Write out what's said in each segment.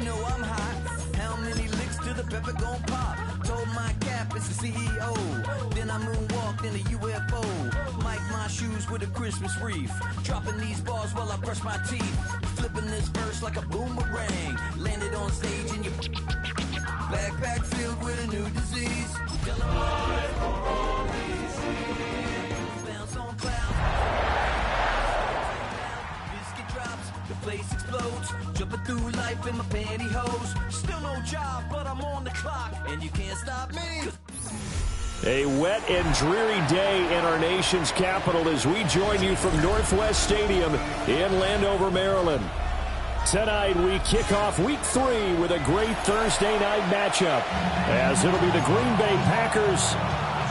know I'm hot. How many licks till the pepper gon' pop? Told my cap it's the CEO. Then I moonwalked in a UFO. Mic my shoes with a Christmas wreath. Dropping these bars while I brush my teeth. Flipping this verse like a boomerang. Landed on stage in your backpack filled with a new disease. Tell 'em what bounce on clouds. Biscuit drops, the place explodes. Jumping through life in my pantyhose. Still no job, but I'm on the clock. And you can't stop me. A wet and dreary day in our nation's capital as we join you from Northwest Stadium in Landover, Maryland. Tonight we kick off Week 3 with a great Thursday night matchup as it'll be the Green Bay Packers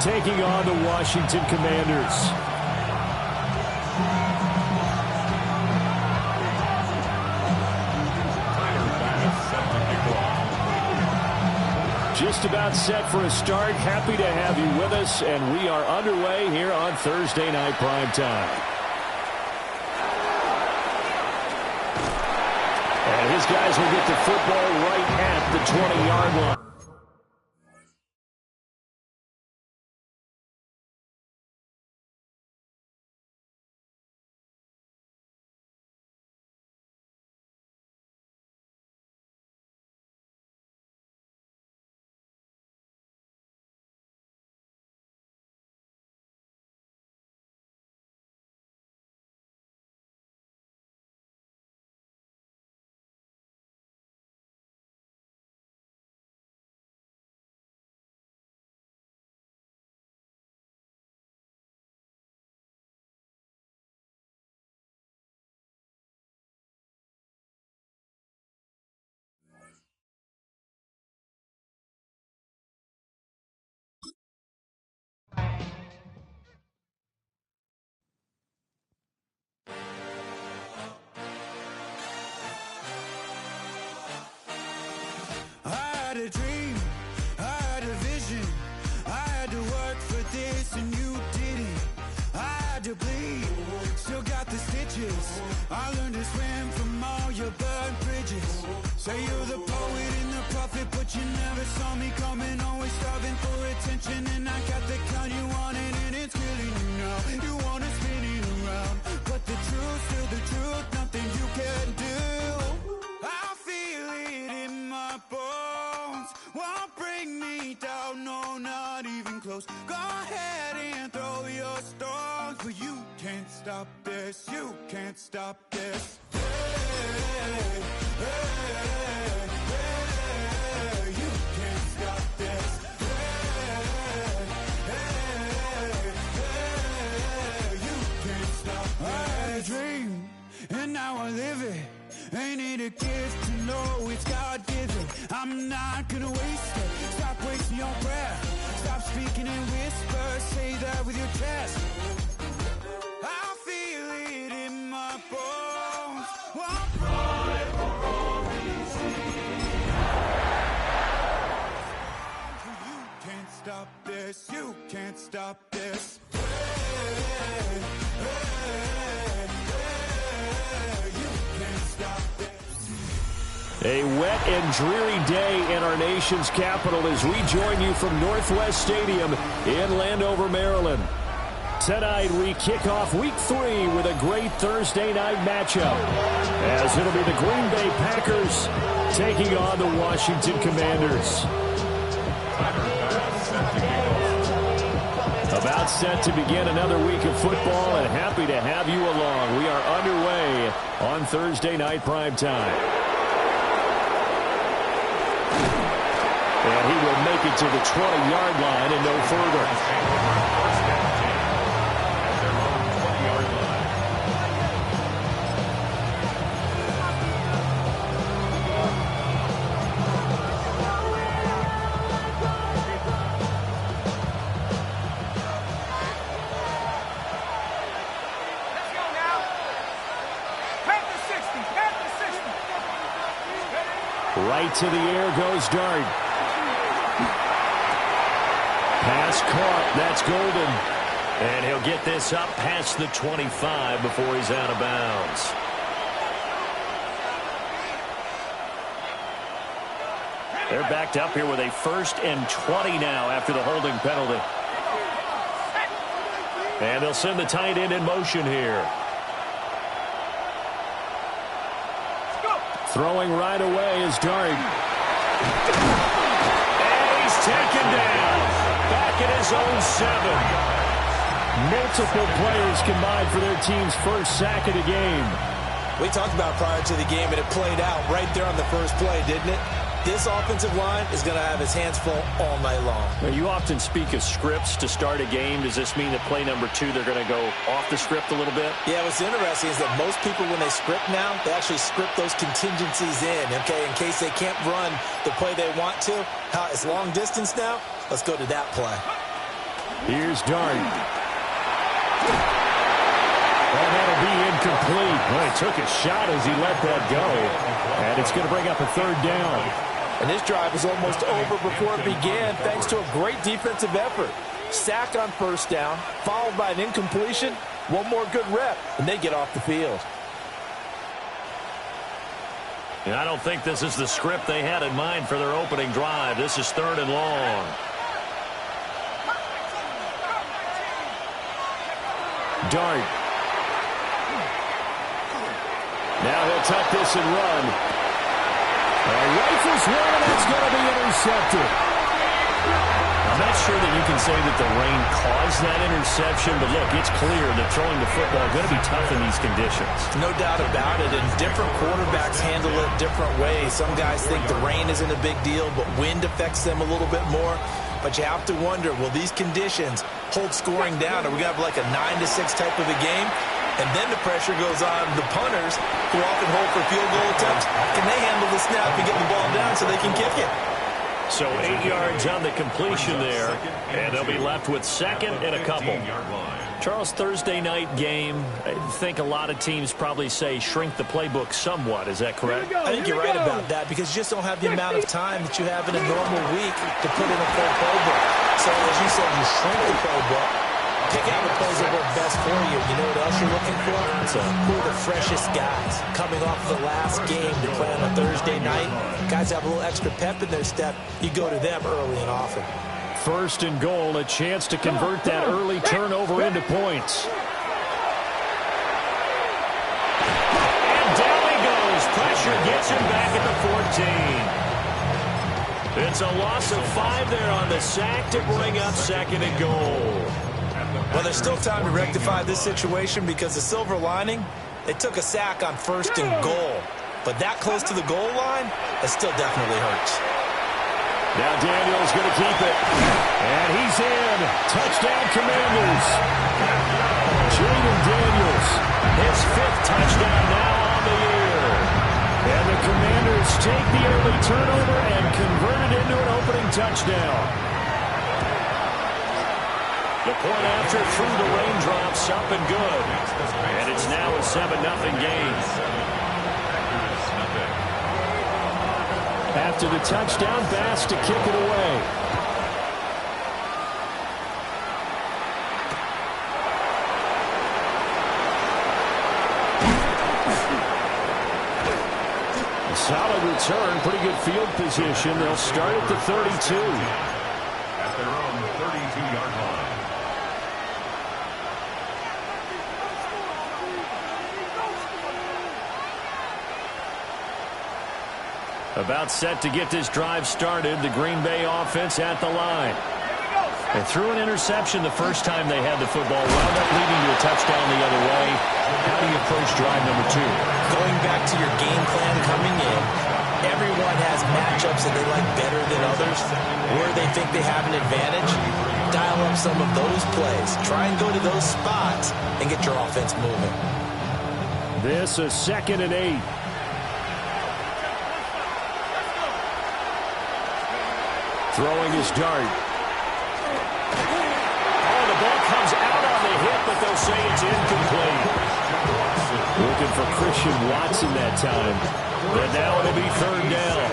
taking on the Washington Commanders. Just about set for a start. Happy to have you with us, and we are underway here on Thursday Night Primetime. And his guys will get the football right at the 20-yard line. A dream, I had a vision, I had to work for this and you didn't. I had to bleed, still got the stitches. I learned to swim from all your burned bridges. Say you're the poet and the prophet, but you never saw me coming. Always starving for attention, and I got the kind you wanted, and it's killing you now. You wanna spin it around, but the truth's still the truth, nothing you can do. I feel it in my bones, won't bring me down, no, not even close. Go ahead and throw your stones, but you can't stop this, you can't stop this. Hey, hey, hey, you can't stop this. Hey, hey, you can't stop this. I had a dream, and now I live it. Ain't it a gift to know it's God-given? I'm not gonna waste it. Stop wasting your breath. Stop speaking in whispers. Say that with your chest. I feel it in my bones. You can't stop this. You can't stop this. Hey, hey, hey, you can't stop this. A wet and dreary day in our nation's capital as we join you from Northwest Stadium in Landover, Maryland. Tonight we kick off Week 3 with a great Thursday night matchup as it'll be the Green Bay Packers taking on the Washington Commanders. About set to begin another week of football, and happy to have you along. We are underway on Thursday Night Primetime. And he will make it to the 20-yard line and no further. Right to the air goes Dart. Pass caught. That's Golden. And he'll get this up past the 25 before he's out of bounds. They're backed up here with a 1st and 20 now after the holding penalty. And they'll send the tight end in motion here. Throwing right away is Dart. And he's taken down. Back at his own 7. Multiple players combined for their team's first sack of the game. We talked about prior to the game, and it played out right there on the first play, didn't it? This offensive line is going to have his hands full all night long. Now, you often speak of scripts to start a game. Does this mean that play number 2, they're going to go off the script a little bit? Yeah, what's interesting is that most people, when they script now, they actually script those contingencies in, okay, in case they can't run the play they want to. It's long distance now. Let's go to that play. Here's Dart. And that'll be incomplete. Well, he took a shot as he let that go. And it's going to bring up a 3rd down. And this drive was almost over before it began thanks to a great defensive effort. Sack on 1st down, followed by an incompletion. One more good rep, and they get off the field. And I don't think this is the script they had in mind for their opening drive. This is 3rd and long. Dart. Now he'll tuck this and run. Rifles one, and that's going to be intercepted. I'm not sure that you can say that the rain caused that interception, but look, it's clear that throwing the football is going to be tough in these conditions. No doubt about it, and different quarterbacks handle it different ways. Some guys think the rain isn't a big deal, but wind affects them a little bit more. But you have to wonder, will these conditions hold scoring down? Are we going to have like a 9-6 type of a game? And then the pressure goes on the punters, who often hold for field goal attempts. Can they handle the snap and get the ball down so they can kick it? So 8 yards on the completion there, and they'll be left with 2nd and a couple. Charles, Thursday night game, I think a lot of teams probably say shrink the playbook somewhat. Is that correct? I think you're right about that, because you just don't have the amount of time that you have in a normal week to put in a full playbook. So as you said, you shrink the playbook. Pick out the plays that work best for you. You know what else you're looking for? Who are the freshest guys coming off the last game to play on a Thursday night? Guys have a little extra pep in their step. You go to them early and often. 1st and goal, a chance to convert that early turnover into points. And down he goes. Pressure gets him back at the 14. It's a loss of 5 there on the sack to bring up 2nd and goal. Well, there's still time to rectify this situation, because the silver lining, they took a sack on 1st and goal. But that close to the goal line, it still definitely hurts. Now Daniels going to keep it. And he's in. Touchdown, Commanders. Jaden Daniels, his 5th touchdown now on the year. And the Commanders take the early turnover and convert it into an opening touchdown. The point after through the raindrops, up and good. And it's now a 7-0 game. After the touchdown, Bass to kick it away. A solid return, pretty good field position. They'll start at the 32. At their own 32-yard line. About set to get this drive started, the Green Bay offense at the line. They threw an interception the first time they had the football, wound up leading to a touchdown the other way. How do you approach drive number 2? Going back to your game plan coming in, everyone has matchups that they like better than others. Where they think they have an advantage, dial up some of those plays. Try and go to those spots and get your offense moving. This is 2nd and 8. Throwing his Dart. Oh, the ball comes out on the hit, but they'll say it's incomplete. Looking for Christian Watson that time. But now it'll be 3rd down.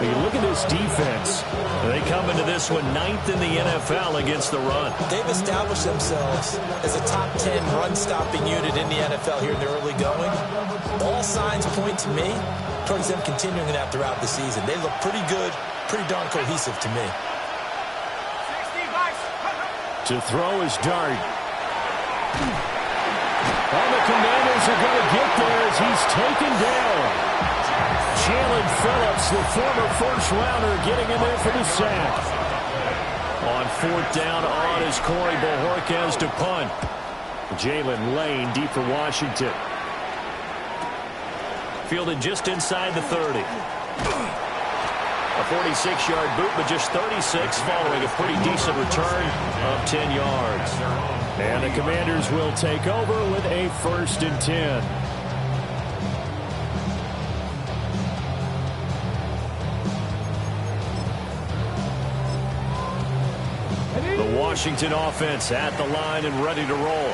Hey, look at this defense. They come into this one 9th in the NFL against the run. They've established themselves as a top 10 run-stopping unit in the NFL here in the early going. All signs point to me towards them continuing that throughout the season. They look pretty good, pretty darn cohesive to me. To throw is Dart. And the Commanders are going to get there as he's taken down. Jalen Phillips, the former first-rounder, getting in there for the sack. On 4th down on is Corey Bojorquez to punt. Jalen Lane deep for Washington. Fielded just inside the 30. A 46-yard boot, but just 36 following a pretty decent return of 10 yards. And the Commanders will take over with a 1st and 10. The Washington offense at the line and ready to roll.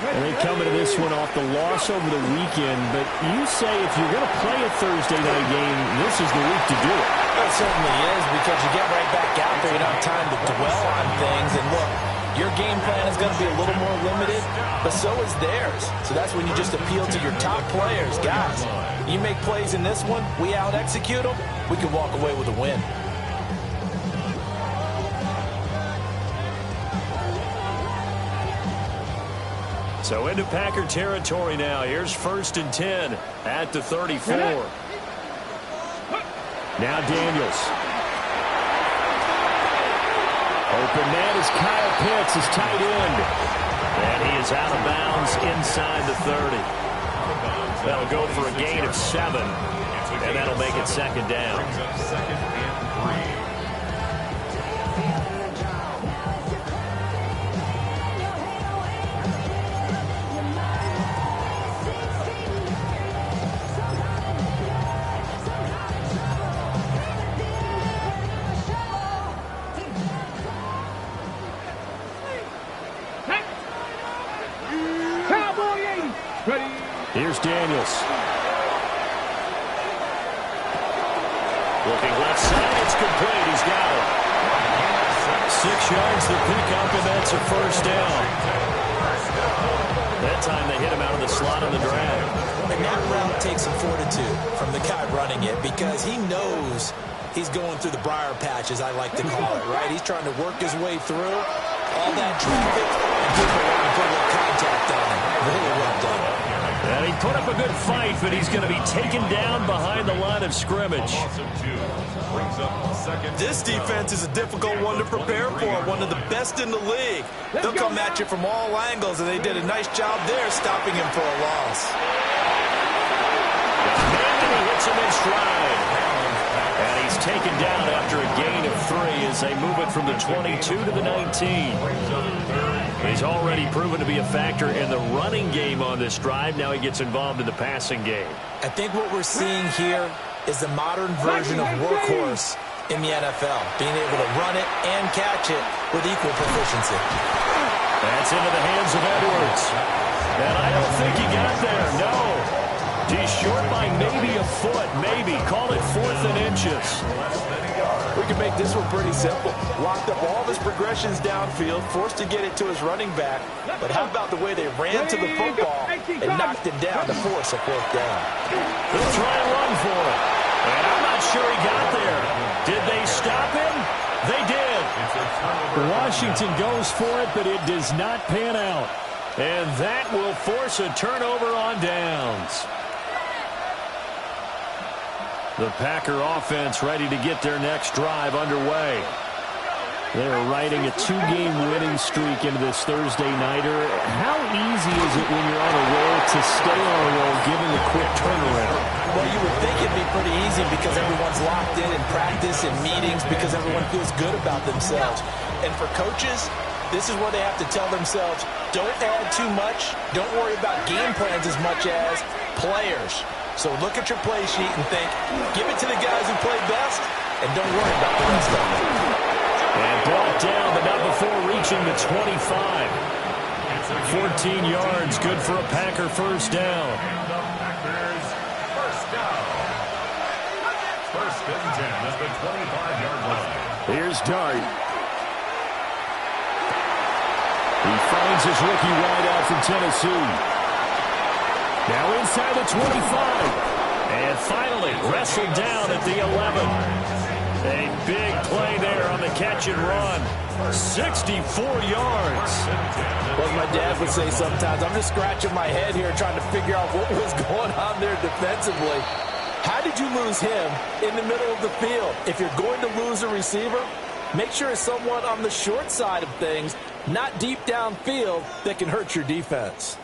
And they come into this one off the loss over the weekend, but you say if you're going to play a Thursday night game, this is the week to do it. It certainly is, because you get right back out there. You don't have time to dwell on things. And look, your game plan is going to be a little more limited, but so is theirs. So that's when you just appeal to your top players. Guys, you make plays in this one, we out-execute them, we can walk away with a win. So into Packer territory now. Here's 1st and 10 at the 34. Now Daniels. Open man is Kyle Pitts, his tight end. And he is out of bounds inside the 30. That'll go for a gain of 7. And that'll make it 2nd down. Second and 3. Here's Daniels. Looking left side, it's complete. He's got it. 6 yards to pick up, and that's a 1st down. That time they hit him out of the slot on the drag. And that route takes some fortitude from the guy running it, because he knows he's going through the briar patch, as I like to call it, right? He's trying to work his way through all that traffic and people want to put a little contact on him. Really well done. And he put up a good fight, but he's going to be taken down behind the line of scrimmage. This defense is a difficult one to prepare for, one of the best in the league. They'll come at you from all angles, and they did a nice job there stopping him for a loss. And he hits him in stride. And he's taken down after a gain of 3 as they move it from the 22 to the 19. He's already proven to be a factor in the running game on this drive. Now he gets involved in the passing game. I think what we're seeing here is the modern version of workhorse in the NFL, being able to run it and catch it with equal proficiency. That's into the hands of Edwards. And I don't think he got there, no. He's short by maybe a foot, maybe. Call it 4th and inches. We can make this one pretty simple. Locked up all of his progressions downfield, forced to get it to his running back. But how about the way they ran to the football and knocked it down to force a 4th down? They'll try and run for it. And I'm not sure he got there. Did they stop him? They did. Washington goes for it, but it does not pan out. And that will force a turnover on downs. The Packer offense ready to get their next drive underway. They're riding a 2-game winning streak into this Thursday nighter. How easy is it when you're on a roll to stay on a roll given the quick turnaround? Well, you would think it'd be pretty easy because everyone's locked in practice and meetings, because everyone feels good about themselves. And for coaches, this is where they have to tell themselves, don't add too much, don't worry about game plans as much as players. So look at your play sheet and think, give it to the guys who play best, and don't worry about the rest of them. And brought down, but not before reaching the 25. 14 yards, good for a Packer 1st down. First and 10 at the 25-yard line. Here's Dart. He finds his rookie wideout from Tennessee. Now inside the 25. And finally wrestled down at the 11. A big play there on the catch and run. 64 yards. Well, my dad would say sometimes, I'm just scratching my head here trying to figure out what was going on there defensively. How did you lose him in the middle of the field? If you're going to lose a receiver, make sure it's someone on the short side of things, not deep downfield, that can hurt your defense.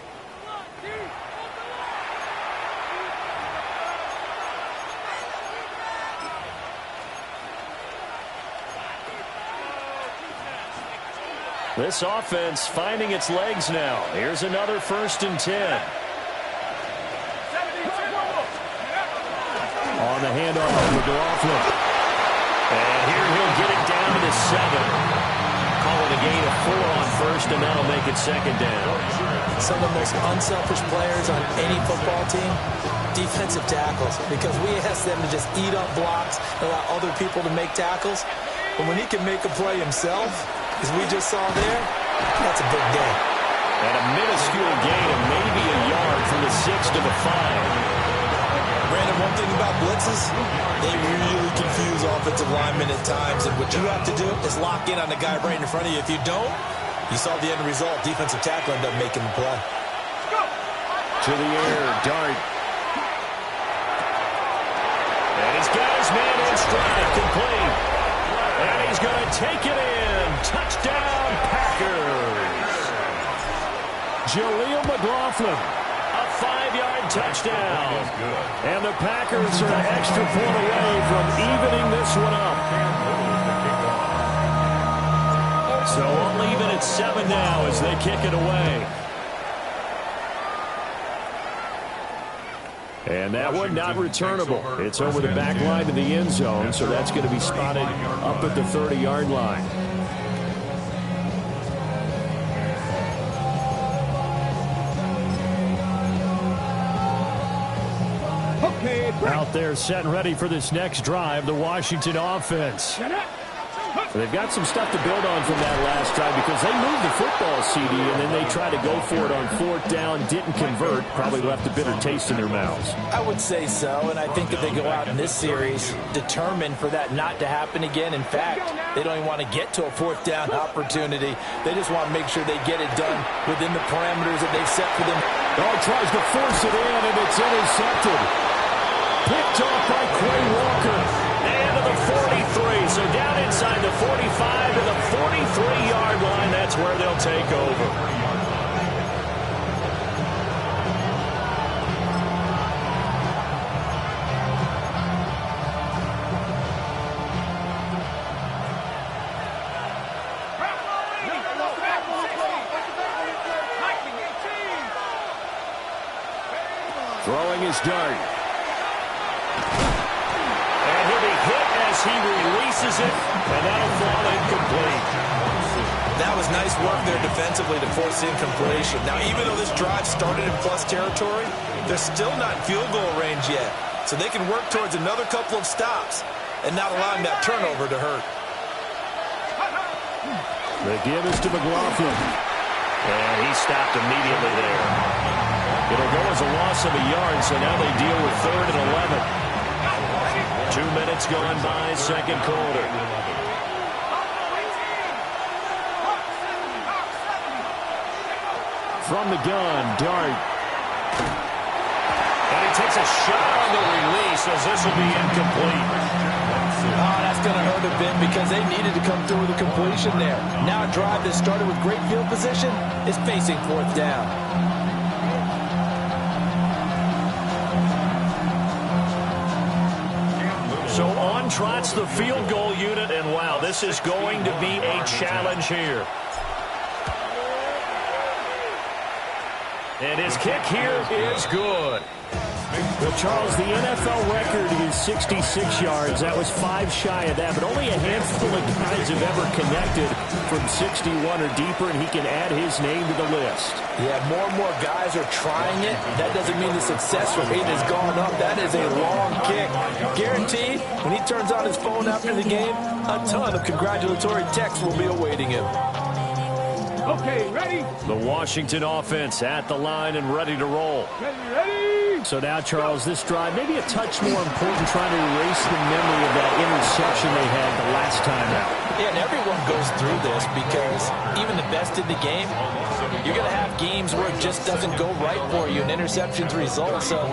This offense finding its legs now. Here's another 1st and 10. On the handoff to McLaughlin. And here he'll get it down to the 7. Call it a gain of 4 on 1st, and that'll make it 2nd down. Some of the most unselfish players on any football team, defensive tackles, because we ask them to just eat up blocks, allow other people to make tackles. But when he can make a play himself, as we just saw there, that's a big day. And a minuscule gain of maybe a yard from the 6 to the 5. Brandon, one thing about blitzes, they really confuse offensive linemen at times. And what you have to do is lock in on the guy right in front of you. If you don't, you saw the end result. Defensive tackle ended up making the play. To the air, Dart. And he's got his man in stride, complete. And he's going to take it in. Touchdown, Packers. Jaleel McLaughlin, a 5-yard touchdown. And the Packers are an extra point away from evening this one up. So only even at 7 now as they kick it away. And that one not returnable. It's over the back line to the end zone, so that's going to be spotted up at the 30-yard line. Out there set and ready for this next drive, the Washington offense. They've got some stuff to build on from that last drive because they moved the football, CD, and then they tried to go for it on 4th down, didn't convert, probably left a bitter taste in their mouths. I would say so, and I think that they go out in this series determined for that not to happen again. In fact, they don't even want to get to a 4th down opportunity. They just want to make sure they get it done within the parameters that they've set for them. Oh, tries to force it in, and it's intercepted. Picked off by Quay Walker. And to the 43. So down inside the 45 to the 43-yard line. That's where they'll take over. Throwing his dart. And he'll be hit as he releases it, and that'll fall incomplete. That was nice work there defensively to force incompletion. Now, even though this drive started in plus territory, they're still not in field goal range yet. So they can work towards another couple of stops and not allowing that turnover to hurt. The give is to McLaughlin. And he stopped immediately there. It'll go as a loss of a yard, so now they deal with 3rd and 11. 2 minutes gone by, second quarter. From the gun, Dart. And he takes a shot on the release as this will be incomplete. Oh, that's going to hurt a bit because they needed to come through with a completion there. Now a drive that started with great field position is facing 4th down. So on trots the field goal unit, and wow, this is going to be a challenge here. And his kick here is good. Well, Charles, the NFL record is 66 yards. That was 5 shy of that, but only a handful of guys have ever connected from 61 or deeper, and he can add his name to the list. Yeah, more and more guys are trying it. That doesn't mean the success rate has gone up. That is a long kick. Guaranteed, when he turns on his phone after the game, a ton of congratulatory texts will be awaiting him. Okay, ready? The Washington offense at the line and ready to roll. Ready? So now, Charles, this drive maybe a touch more important, trying to erase the memory of that interception they had the last time out. Yeah, and everyone goes through this because even the best in the game, you're going to have games where it just doesn't go right for you, and interceptions result. So,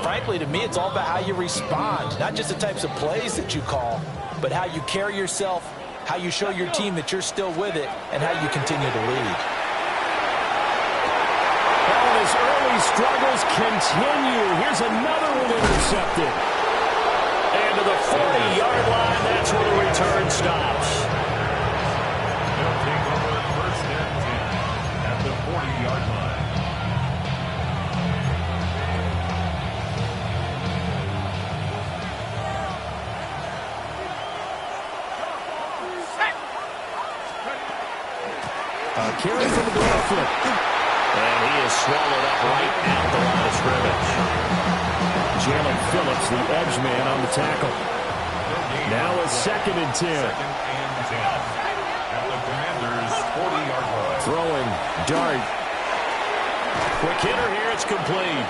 frankly, to me, it's all about how you respond, not just the types of plays that you call, but how you carry yourself, how you show your team that you're still with it, and how you continue to lead. Well, his early struggles continue. Here's another one intercepted. And to the 40-yard line, that's where the return stops. They'll take over first and 10 at the 40-yard line. Carry from the backfoot. And he is swallowed up right at the line of scrimmage. Jalen Phillips, the edge man on the tackle. Now a 2nd and 10. Second and 10 at the Commanders' 40-yard line. Throwing, dart. Quick hitter here, it's complete.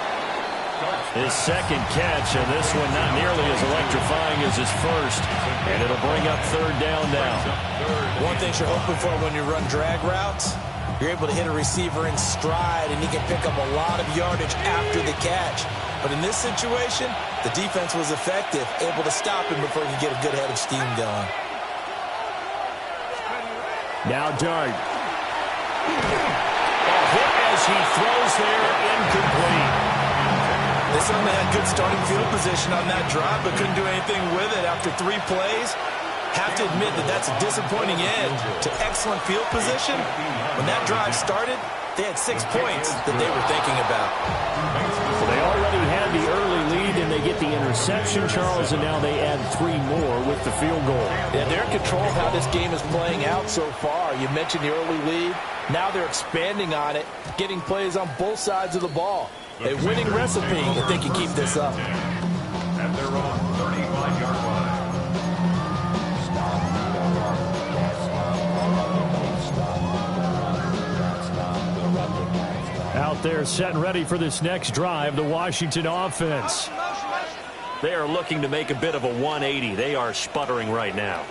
His 2nd catch, and this one not nearly as electrifying as his first. And it'll bring up 3rd down now. One thing you're hoping for when you run drag routes, you're able to hit a receiver in stride, and he can pick up a lot of yardage after the catch. But in this situation, the defense was effective, able to stop him before he could get a good head of steam going. Now Dart. A hit as he throws there, incomplete. They certainly had good starting field position on that drive, but couldn't do anything with it after 3 plays. Have to admit that that's a disappointing end to excellent field position. When that drive started, they had 6 points that they were thinking about. Well, they already had the early lead, and they get the interception, Charles, and now they add 3 more with the field goal. Yeah, they're in control of how this game is playing out so far. You mentioned the early lead. Now they're expanding on it, getting plays on both sides of the ball. A winning recipe if they can keep this up. At their own 35-yard line. Out there set and ready for this next drive, the Washington offense. They are looking to make a bit of a 180. They are sputtering right now.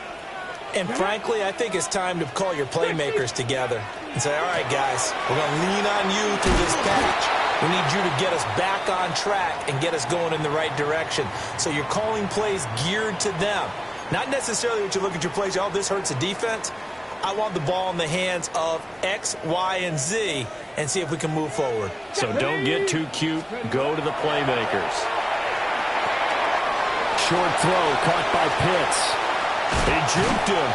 And frankly, I think it's time to call your playmakers together and say, all right, guys, we're going to lean on you through this patch. We need you to get us back on track and get us going in the right direction. So you're calling plays geared to them. Not necessarily that you look at your plays, oh, this hurts the defense. I want the ball in the hands of X, Y, and Z and see if we can move forward. So don't get too cute. Go to the playmakers. Short throw caught by Pitts. He juked him.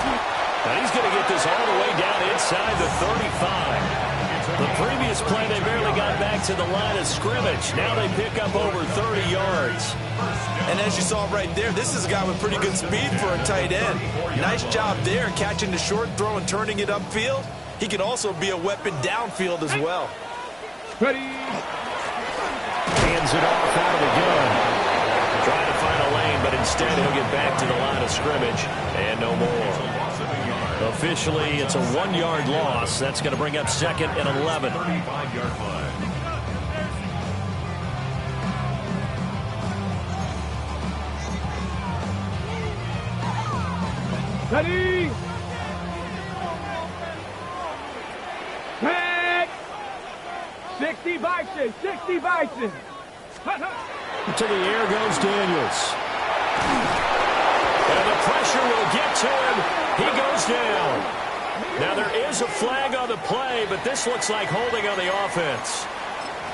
Now he's going to get this all the way down inside the 35. The previous play, they barely got back to the line of scrimmage. Now they pick up over 30 yards. And as you saw right there, this is a guy with pretty good speed for a tight end. Nice job there, catching the short throw and turning it upfield. He can also be a weapon downfield as well. Ready? Hands it off out of the gun. Trying to find a lane, but instead he'll get back to the line of scrimmage. And no more. Officially, it's a 1-yard loss. That's going to bring up 2nd and 11. 35-yard line. Ready? Back! 60 Bison! 60 Bison! To the air goes Daniels. And the pressure will get to him. He goes down. Now there is a flag on the play, but this looks like holding on the offense.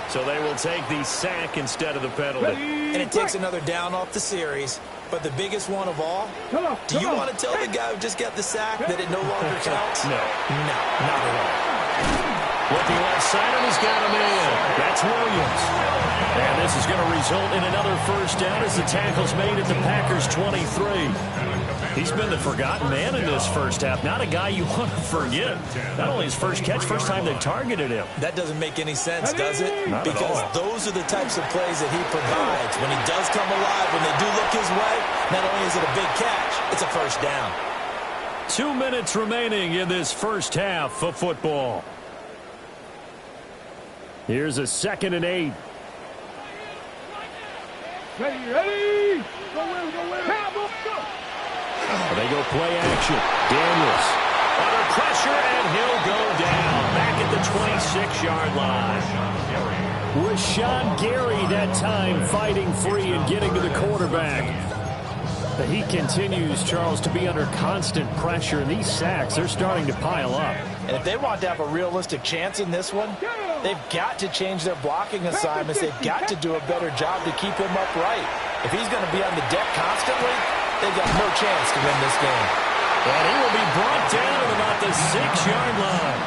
So they will take the sack instead of the penalty. And it takes another down off the series. But the biggest one of all, do you want to tell the guy who just got the sack that it no longer counts? No. No, not at all. Looking left side, and he's got him in. That's Williams. And this is going to result in another first down as the tackle's made at the Packers' 23. He's been the forgotten man in this first half. Not a guy you want to forget. Not only his first catch, first time they targeted him. That doesn't make any sense, does it? Not at because all. Those are the types of plays that he provides. When he does come alive, when they do look his way, not only is it a big catch, it's a first down. 2 minutes remaining in this first half of football. Here's a 2nd and 8. Ready. Go in, go in. Go. They go play action. Daniels under pressure, and he'll go down back at the 26-yard line. Rashawn Gary that time fighting free and getting to the quarterback. But he continues, Charles, to be under constant pressure, and these sacks, they're starting to pile up. And if they want to have a realistic chance in this one, they've got to change their blocking assignments. They've got to do a better job to keep him upright. If he's going to be on the deck constantly, they've got no chance to win this game. And he will be brought down at about the 6-yard line.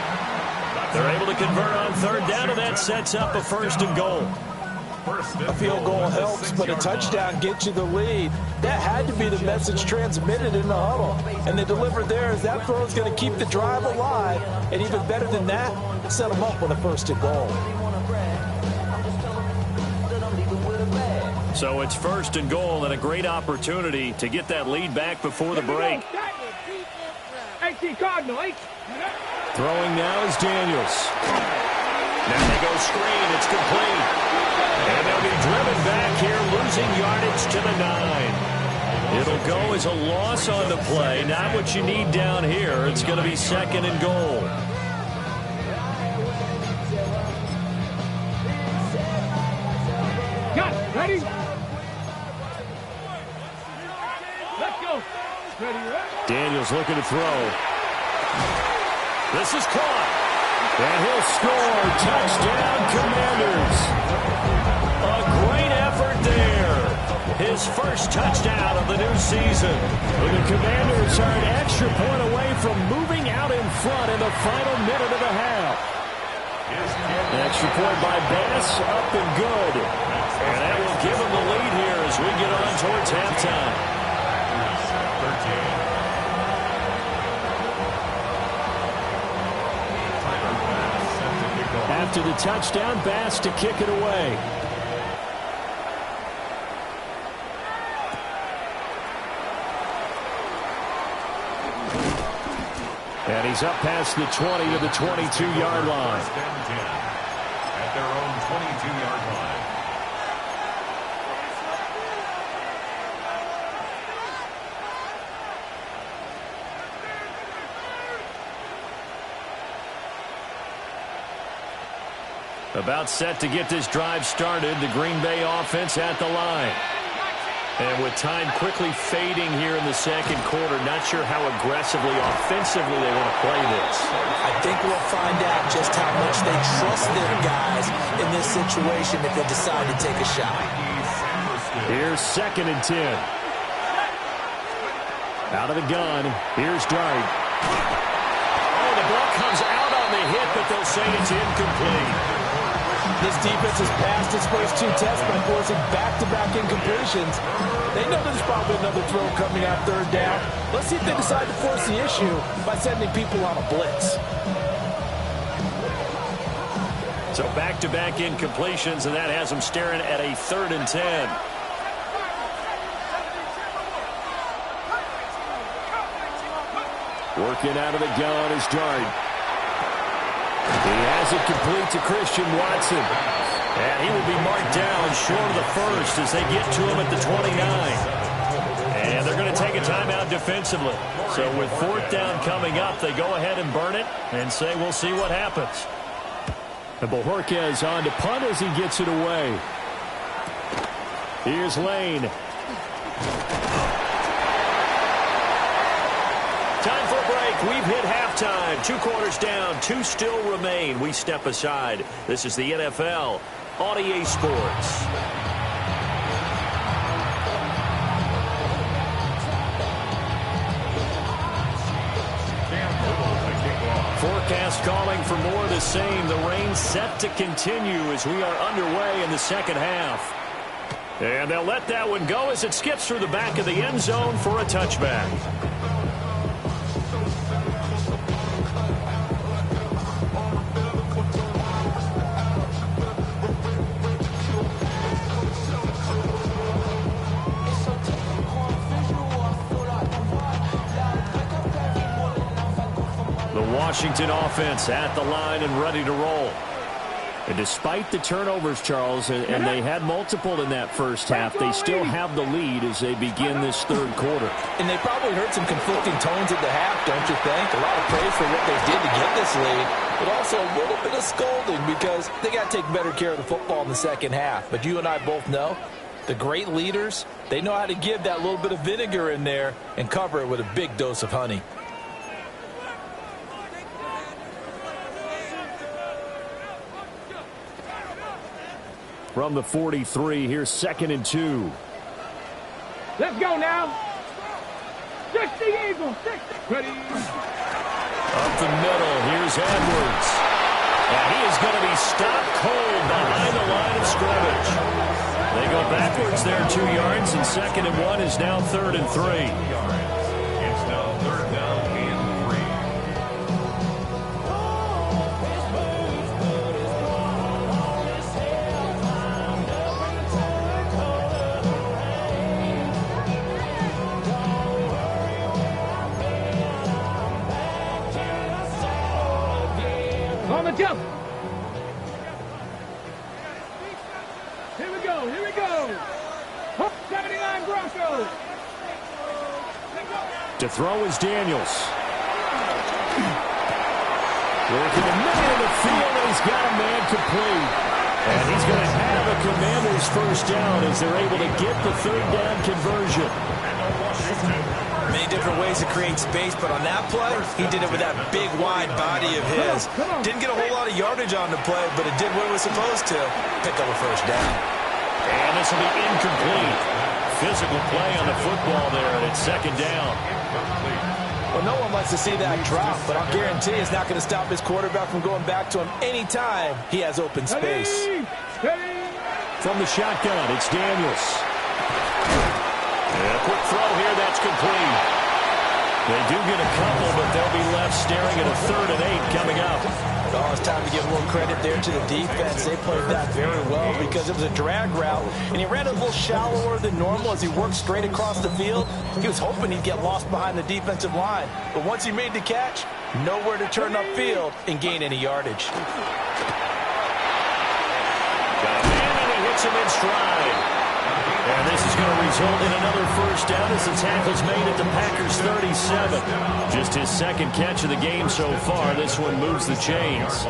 They're able to convert on 3rd down, and that sets up a 1st and goal. A field goal helps, but a touchdown gets you the lead. That had to be the message transmitted in the huddle. And they delivered there as that throw is going to keep the drive alive. And even better than that, set them up with a 1st and goal. So it's 1st and goal, and a great opportunity to get that lead back before the break. Throwing now is Daniels. Now they go screen. It's complete. And they'll be driven back here, losing yardage to the 9. It'll go as a loss on the play. Not what you need down here. It's going to be 2nd and goal. Got it. Ready? Let's go. Ready. Daniels looking to throw. This is caught. And he'll score. Touchdown, Commanders. A great effort there. His first touchdown of the new season. The Commanders are an extra point away from moving out in front in the final minute of the half. An extra point by Bass, up and good. And that will give him the lead here as we get on towards halftime. After the touchdown, Bass to kick it away. And he's up past the 20 to the 22-yard line. At their own 22-yard line. About set to get this drive started. The Green Bay offense at the line. And with time quickly fading here in the 2nd quarter, not sure how aggressively, offensively they want to play this. I think we'll find out just how much they trust their guys in this situation if they decide to take a shot. Here's 2nd and 10. Out of the gun. Here's Dart. Oh, the ball comes out on the hit, but they'll say it's incomplete. This defense has passed its first 2 tests by forcing back-to-back incompletions. They know there's probably another throw coming out 3rd down. Let's see if they decide to force the issue by sending people on a blitz. So back-to-back incompletions, and that has them staring at a 3rd and 10. Working out of the gun is Dart. He has it complete to Christian Watson. And he will be marked down short of the 1st as they get to him at the 29. And they're going to take a timeout defensively. So with 4th down coming up, they go ahead and burn it and say we'll see what happens. And Bojorquez on to punt as he gets it away. Here's Lane. Time for a break. We've hit halftime. 2 quarters down. 2 still remain. We step aside. This is the NFL on EA Sports. 4 forecast calling for more of the same. The rain set to continue as we are underway in the second half. And they'll let that one go as it skips through the back of the end zone for a touchback. Washington offense at the line and ready to roll. And despite the turnovers, Charles, and they had multiple in that first half, they still have the lead as they begin this third quarter. And they probably heard some conflicting tones at the half, don't you think? A lot of praise for what they did to get this lead, but also a little bit of scolding because they got to take better care of the football in the second half. But you and I both know the great leaders, they know how to give that little bit of vinegar in there and cover it with a big dose of honey. From the 43, here's 2nd and 2. Let's go now. 60 Eagles. 60. Ready. Up the middle, here's Edwards. And he is going to be stopped cold behind the line of scrimmage. They go backwards there 2 yards, and 2nd and 1 is now 3rd and 3. It's now 3rd down and 3. On the jump. Here we go. Here we go. 79 Broncos. To throw is Daniels. Working the middle of the field, and he's got a man complete. And he's going to have a Commander's first down as they're able to get the 3rd down conversion. Many different ways to create space, but on that play, he did it with that big, wide body of his. Didn't get a whole lot of yardage on the play, but it did what it was supposed to. Pick up a first down. And this will be incomplete. Physical play on the football there, and it's 2nd down. Well, no one likes to see that drop, but I'll guarantee it's not going to stop his quarterback from going back to him anytime he has open space. From the shotgun, it's Daniels. And a quick throw here, that's complete. They do get a couple, but they'll be left staring at a 3rd and 8 coming up. Oh, it's time to give a little credit there to the defense. They played that very well because it was a drag route, and he ran a little shallower than normal as he worked straight across the field. He was hoping he'd get lost behind the defensive line, but once he made the catch, nowhere to turn upfield and gain any yardage. Got a man, and he hits him in stride. And this is going to result in another first down as the tackle's made at the Packers' 37. Just his 2nd catch of the game so far. This one moves the chains.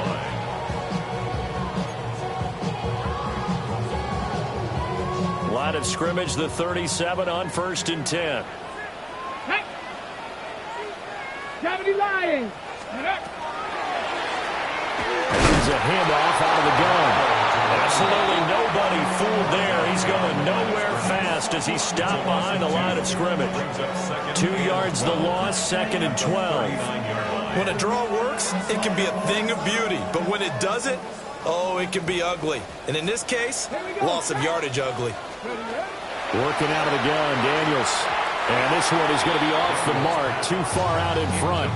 Line of scrimmage, the 37 on 1st and 10. Hey. 70 Lions. Here's a handoff out of the gun. Absolutely nobody fooled there. He's going nowhere fast as he's stopped behind the line of scrimmage. 2 yards the loss, 2nd and 12. When a draw works, it can be a thing of beauty. But when it doesn't, oh, it can be ugly. And in this case, loss of yardage ugly. Working out of the gun, Daniels. And this one is going to be off the mark, too far out in front.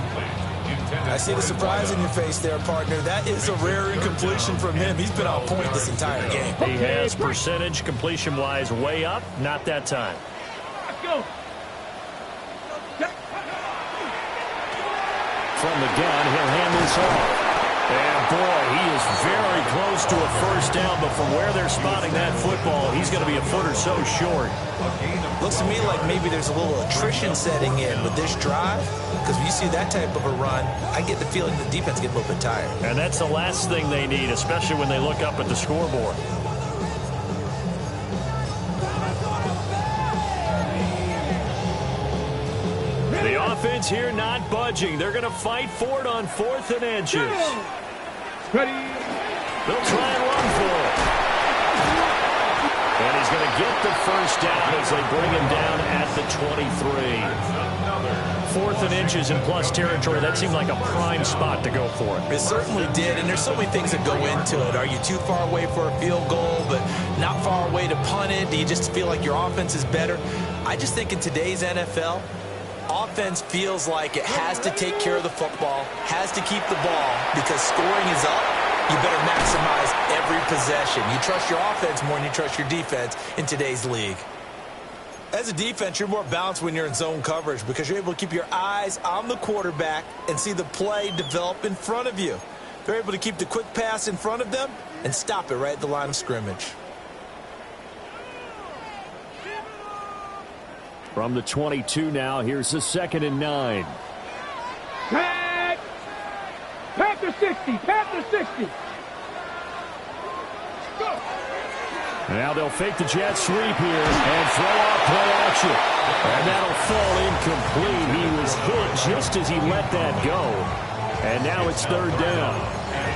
I see the surprise in your face there, partner. That is a rare incompletion from him. He's been on point this entire game. He has percentage completion-wise way up. Not that time. Let's go. From the gun, he'll hand this off. And, boy, he is very close to a first down, but from where they're spotting that football, he's going to be a foot or so short. Looks to me like maybe there's a little attrition setting in with this drive, because when you see that type of a run, I get the feeling the defense gets a little bit tired. And that's the last thing they need, especially when they look up at the scoreboard. The offense here not budging. They're going to fight for it on 4th and inches. Ready. They'll try and run for it. And he's going to get the first down as they bring him down at the 23. 4th and inches in plus territory. That seemed like a prime spot to go for it. It certainly did, and there's so many things that go into it. Are you too far away for a field goal, but not far away to punt it? Do you just feel like your offense is better? I just think in today's NFL, offense feels like it has to take care of the football, has to keep the ball, because scoring is up. You better maximize every possession. You trust your offense more than you trust your defense in today's league. As a defense, you're more balanced when you're in zone coverage because you're able to keep your eyes on the quarterback and see the play develop in front of you. They're able to keep the quick pass in front of them and stop it right at the line of scrimmage. From the 22 now, here's a 2nd and 9. Tag! Panther 60! Panther 60! Go! Now they'll fake the jet sweep here and throw off play action. And that'll fall incomplete. He was hit just as he let that go. And now it's 3rd down.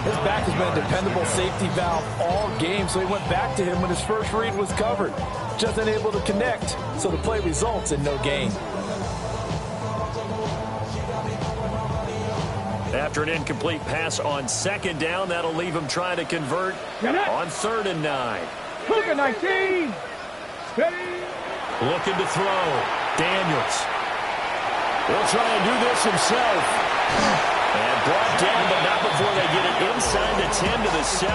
His back has been a dependable safety valve all game, so he went back to him when his first read was covered. Just unable to connect, so the play results in no gain. After an incomplete pass on 2nd down, that'll leave him trying to convert on 3rd and 9. Cougar 19. Ready. Looking to throw. Daniels. He'll try and do this himself. And brought down, but not before they get it inside the 10 to the 7.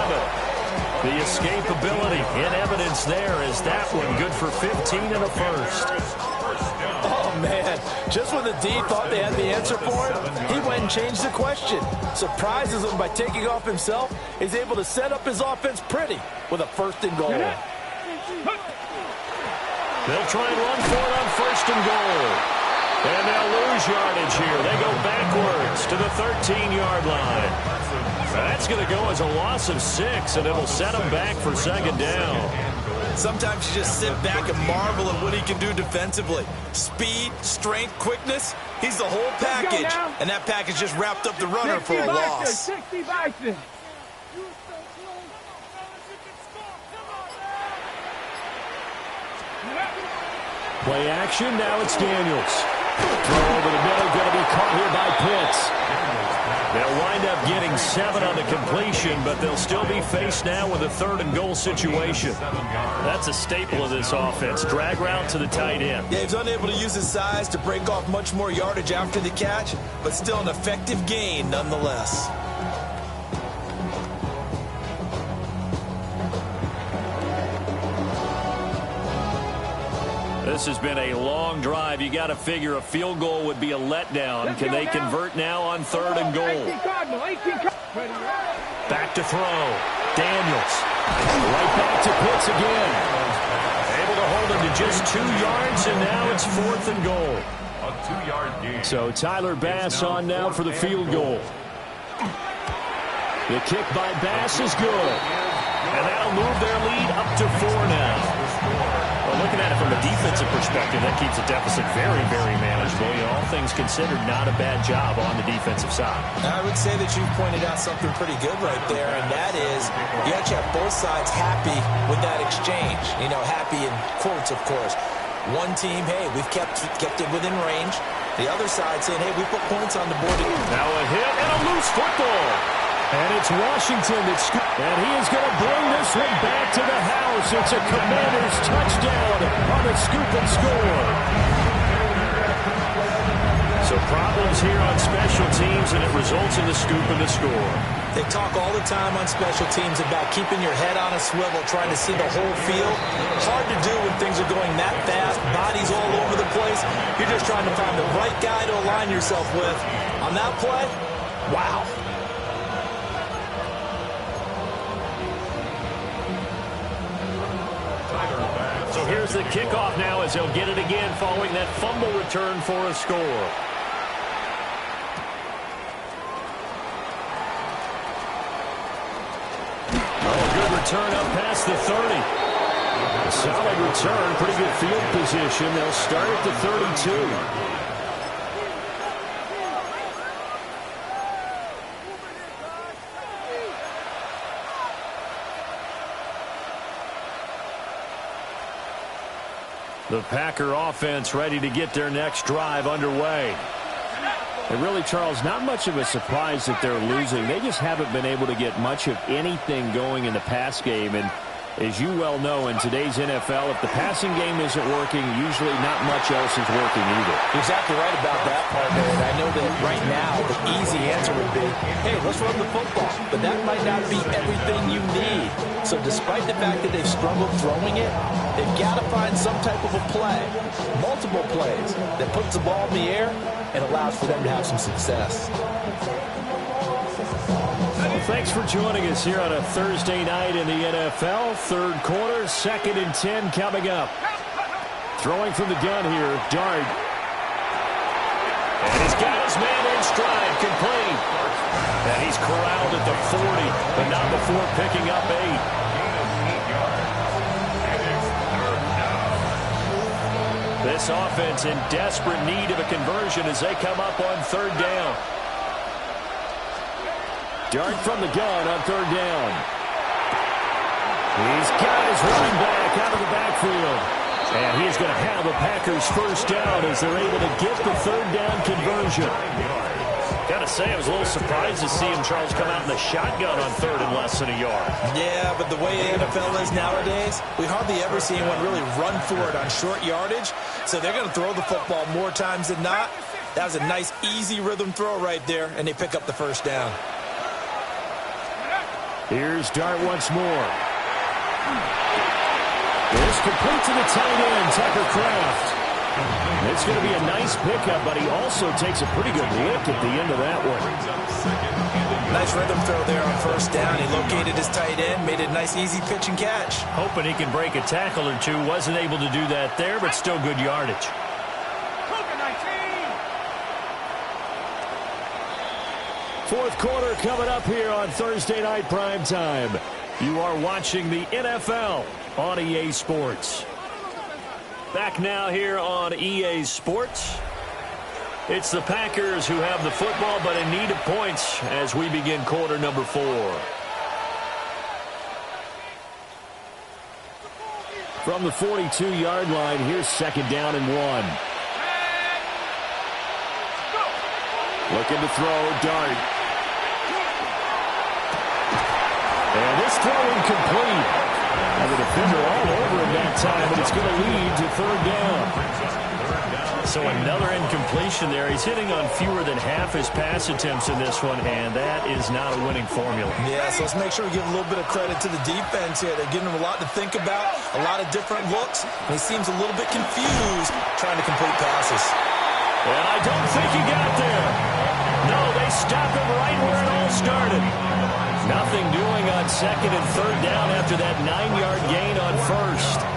The escapability in evidence there is that one good for 15 and a first. Oh, man. Just when the D thought they had the answer for it, he went and changed the question. Surprises him by taking off himself. He's able to set up his offense pretty with a 1st and goal. They'll try and run for it on 1st and goal. And they'll lose yardage here. They go backwards to the 13-yard line. That's going to go as a loss of 6, and it'll set them back for 2nd down. Sometimes you just sit back and marvel at what he can do defensively. Speed, strength, quickness. He's the whole package. And that package just wrapped up the runner for a loss. 60 Bison. Play action. Now it's Daniels. Throw over the middle. Going to be caught here by Pitts. They'll wind up getting 7 on the completion, but they'll still be faced now with a 3rd and goal situation. That's a staple of this offense. Drag route to the tight end. Yeah, he's unable to use his size to break off much more yardage after the catch, but still an effective gain nonetheless. This has been a long drive. You got to figure a field goal would be a letdown. Can they convert now on 3rd and goal? Back to throw. Daniels. Right back to Pitts again. Able to hold him to just 2 yards, and now it's 4th and goal. A 2-yard gain. So Tyler Bass on now for the field goal. The kick by Bass is good. And that'll move their lead up to 4 now. Well, looking at it from a defensive perspective, that keeps the deficit very, very manageable. You know, all things considered, not a bad job on the defensive side. I would say that you pointed out something pretty good right there, and that is you have to have both sides happy with that exchange. You know, happy in quotes, of course. One team, hey, we've kept it within range. The other side saying, hey, we put points on the board. Now a hit and a loose football. And it's Washington that's and he is going to bring this one back to the house. It's a Commanders touchdown on a scoop and score. So problems here on special teams, and it results in the scoop and the score. They talk all the time on special teams about keeping your head on a swivel, trying to see the whole field. Hard to do when things are going that fast, bodies all over the place. You're just trying to find the right guy to align yourself with. On that play, wow. So here's the kickoff now as they'll get it again following that fumble return for a score. Good return up past the 30. A solid return, pretty good field position. They'll start at the 32. The Packer offense ready to get their next drive underway. And really, Charles, not much of a surprise that they're losing. They just haven't been able to get much of anything going in the pass game. And as you well know, in today's NFL, if the passing game isn't working, usually not much else is working either. You're exactly right about that, partner. And I know that right now the easy answer would be, hey, let's run the football. But that might not be everything you need. So despite the fact that they've struggled throwing it, they've got to find some type of a play, multiple plays, that puts the ball in the air and allows for them to have some success. Thanks for joining us here on a Thursday night in the NFL. Third quarter, 2nd and 10 coming up. Throwing from the gun here, Dart. And he's got his man in stride, complete. And he's corralled at the 40, but not before picking up 8. This offense in desperate need of a conversion as they come up on 3rd down. Dart from the gun on 3rd down. He's got his running back out of the backfield. And he's going to have the Packers first down as they're able to get the 3rd down conversion. Got to say, I was a little surprised to see him, Charles, come out in the shotgun on 3rd and less than a yard. Yeah, but the way the NFL is nowadays, we hardly ever see anyone really run for it on short yardage. So they're going to throw the football more times than not. That was a nice, easy rhythm throw right there, and they pick up the first down. Here's Dart once more. It's complete to the tight end, Tucker Kraft. It's going to be a nice pickup, but he also takes a pretty good lick at the end of that one. Nice rhythm throw there on 1st down. He located his tight end, made it a nice, easy pitch and catch. Hoping he can break a tackle or two. Wasn't able to do that there, but still good yardage. Fourth quarter coming up here on Thursday Night Primetime. You are watching the NFL on EA Sports. Back now here on EA Sports. It's the Packers who have the football, but in need of points as we begin quarter number 4. From the 42-yard line, here's 2nd down and 1. Looking to throw, Dart. And this throw incomplete. And the defender all over him that time, but it's going to lead to 3rd down. So another incompletion there. He's hitting on fewer than half his pass attempts in this one, and that is not a winning formula. Yeah, so let's make sure we give a little bit of credit to the defense here. They're giving him a lot to think about, a lot of different looks, and he seems a little bit confused trying to complete passes. And I don't think he got there. No, they stopped him right where it all started. Nothing doing on 2nd and 3rd down after that 9-yard gain on 1st.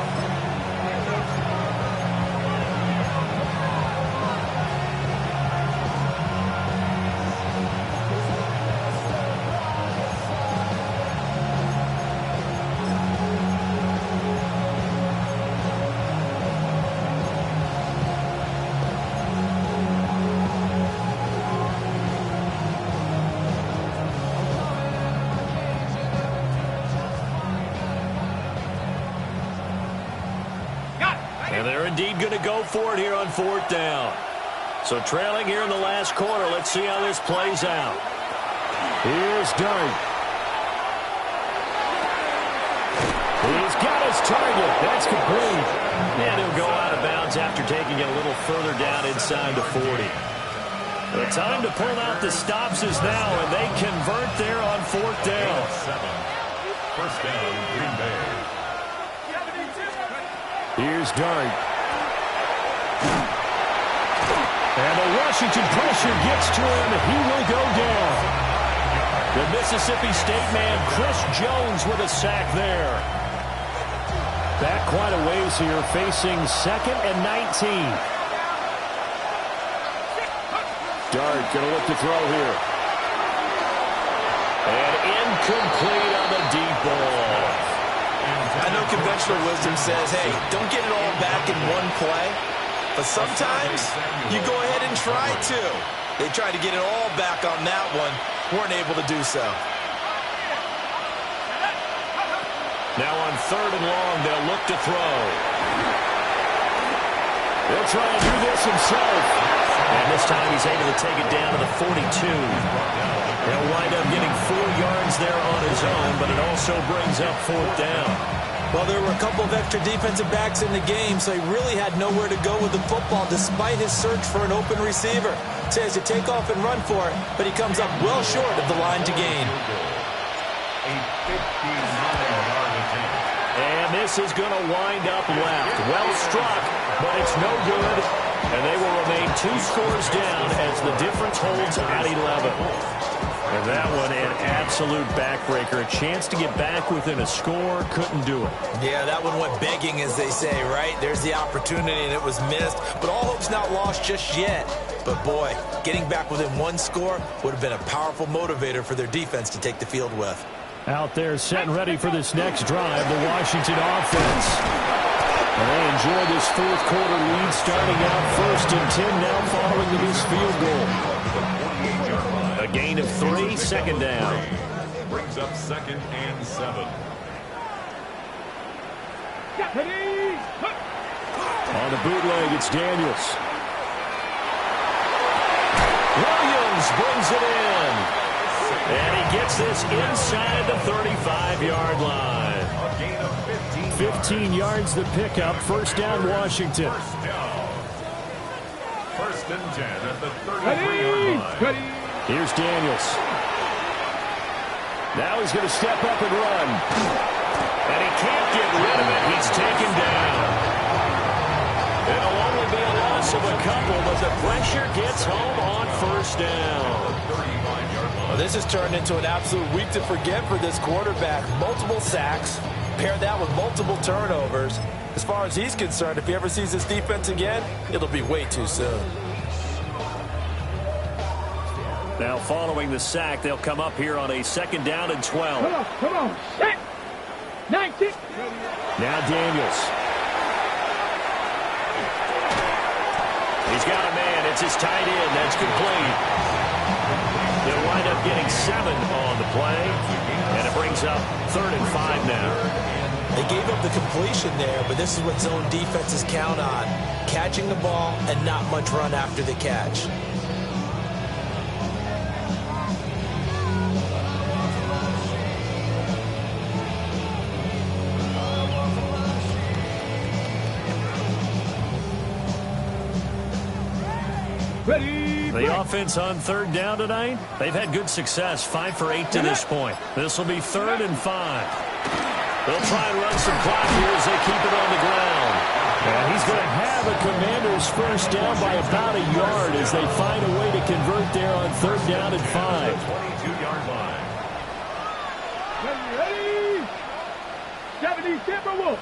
And they're indeed going to go for it here on 4th down. So trailing here in the last quarter. Let's see how this plays out. Here's Dart. He's got his target. That's complete. And he'll go out of bounds after taking it a little further down inside the 40. The time to pull out the stops is now, and they convert there on 4th down. 1st down, Green Bay. Here's Dart. And the Washington pressure gets to him. He will go down. The Mississippi State man, Chris Jones, with a sack there. Back quite a ways here, facing 2nd and 19. Dart going to look to throw here. And incomplete on the deep ball. I know conventional wisdom says, hey, don't get it all back in one play. But sometimes you go ahead and try to. They tried to get it all back on that one. Weren't able to do so. Now on 3rd and long, they'll look to throw. He'll try and do this himself. And this time he's able to take it down to the 42. He'll wind up getting 4 yards there on his own, but it also brings up 4th down. Well, there were a couple of extra defensive backs in the game, so he really had nowhere to go with the football despite his search for an open receiver. Says to take off and run for it, but he comes up well short of the line to gain. A 59-yard attempt. And this is going to wind up left. Well struck, but it's no good. And they will remain 2 scores down as the difference holds at 11. And that one, an absolute backbreaker. A chance to get back within a score, couldn't do it. Yeah, that one went begging, as they say, right? There's the opportunity, and it was missed. But all hope's not lost just yet. But, boy, getting back within 1 score would have been a powerful motivator for their defense to take the field with. Out there set and ready for this next drive, the Washington offense. And they enjoy this 4th quarter lead, starting out 1st and 10 now following the missed field goal. A gain of 3, 2nd down. Brings up 2nd and 7. On the bootleg, it's Daniels. Williams brings it in. And he gets this inside the 35-yard line. A gain of 15 yards the pickup. 1st down, Washington. 1st and 10 at the 33-yard line. Here's Daniels. Now he's going to step up and run. And he can't get rid of it. He's taken down. It'll only be a loss of a couple, but the pressure gets home on 1st down. Well, this has turned into an absolute week to forget for this quarterback. Multiple sacks, pair that with multiple turnovers. As far as he's concerned, if he ever sees this defense again, it'll be way too soon. Now following the sack, they'll come up here on a 2nd down and 12. Come on. Set. 19. Now Daniels. He's got a man. It's his tight end. That's complete. They'll wind up getting 7 on the play. And it brings up 3rd and 5 now. They gave up the completion there, but this is what zone defenses count on. Catching the ball and not much run after the catch. The offense on 3rd down tonight, they've had good success, 5 for 8 to this point. This will be 3rd and 5. They'll try and run some clock here as they keep it on the ground. And he's going to have a Commanders 1st down by about a yard as they find a way to convert there on 3rd down and 5. 22-yard line. Ready? 70 Timberwolves.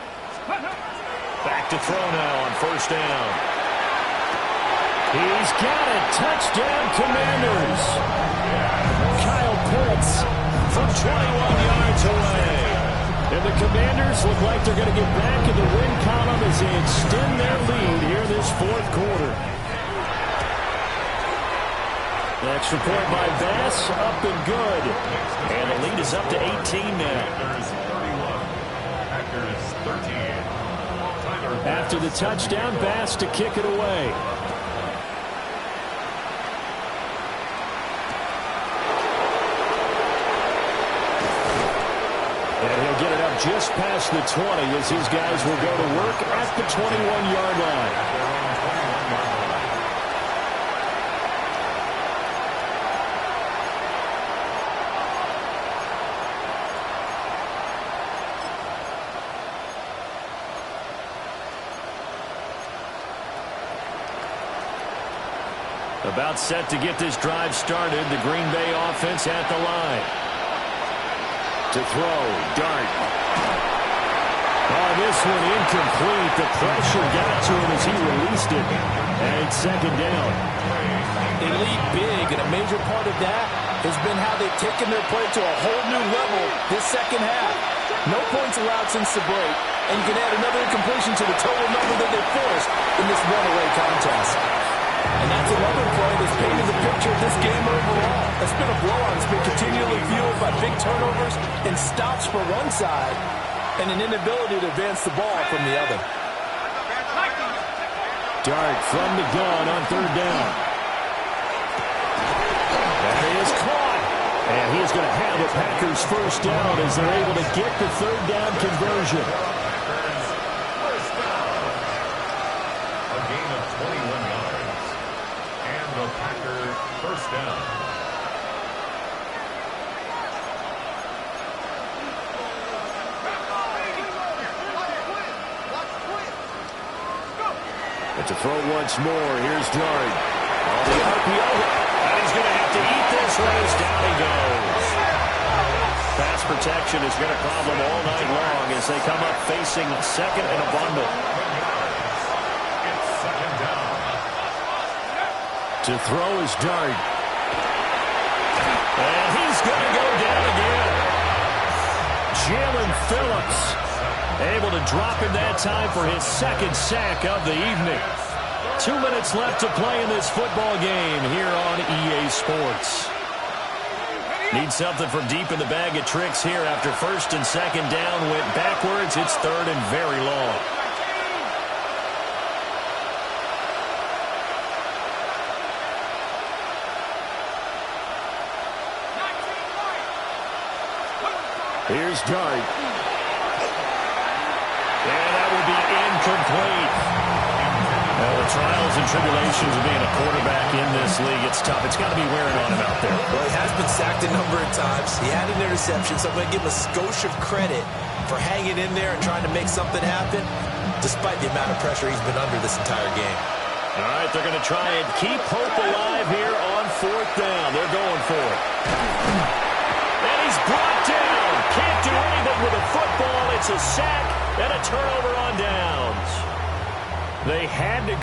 Back to throw now on 1st down. He's got it. Touchdown, Commanders. Kyle Pitts from 21 yards away. And the Commanders look like they're going to get back in the win column as they extend their lead here this 4th quarter. Extra point by Bass, up and good. And the lead is up to 18 now. Packers 13. After the touchdown, Bass to kick it away. And he'll get it up just past the 20 as these guys will go to work at the 21-yard line. About set to get this drive started. The Green Bay offense at the line. To throw, Dart. Oh, this one incomplete. The pressure got to him as he released it. And it's 2nd down. They lead big, and a major part of that has been how they've taken their play to a whole new level this 2nd half. No points allowed since the break, and you can add another incompletion to the total number that they forced in this runaway contest. And that's another play that's painted the picture of this game overall. It's been a blowout. It's been continually fueled by big turnovers and stops for one side and an inability to advance the ball from the other. Dart from the gun on 3rd down. is caught. And he is going to have the Packers first down as they're able to get the third down conversion. First down. A gain of 21 yards. And the Packers first down. But to throw once more, here's Dart. On the RPO. And he's going to have to eat this one as down he goes. Pass protection has been a problem all night long as they come up facing second and a bundle. It's second down. To throw is Dart. And he's going to go down again. Jalen Phillips able to drop in that time for his second sack of the evening. 2 minutes left to play in this football game here on EA Sports. Need something from deep in the bag of tricks here after first and second down went backwards. It's third and very long. Here's Dart. And that will be incomplete. Well, the trials and tribulations of being a quarterback in this league, it's tough. It's got to be wearing on him out there. Well, he has been sacked a number of times. He had an interception, so I'm going to give him a skosh of credit for hanging in there and trying to make something happen, despite the amount of pressure he's been under this entire game. All right, they're going to try and keep hope alive here on fourth down. They're going for it. And he's brought down. Can't do anything with a football. It's a sack and a turnover on downs. They had to